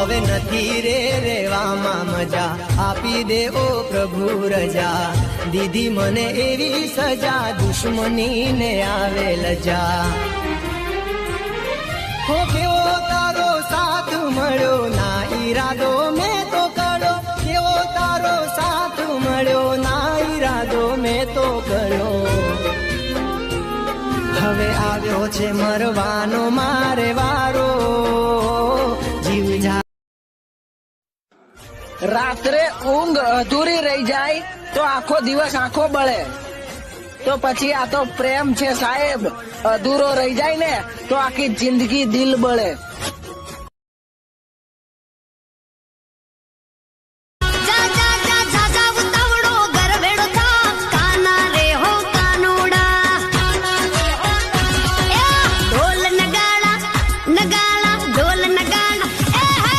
હવે નથી રે રેવામાં મજા, આપી દે ઓ પ્રભુ રજા, દીધી મને એવી સજા, દુશ્મની ને આવે લજા. હો કેવો તારો સાથ મળ્યો, ના ઈરાદો મેં તો કર્યો, કેવો તારો સાથ મળ્યો, ના ઈરાદો મેં તો કર્યો. હવે આવ્યો છે મરવાનો મારે વારો, જીવ જા. રાત્રે ઊંઘ અધૂરી રહી જાય તો આખો દિવસ આંખો બળે, તો પછી આ તો પ્રેમ છે સાહેબ, અધૂરો રહી જાય ને તો આખી જિંદગી દિલ બળે.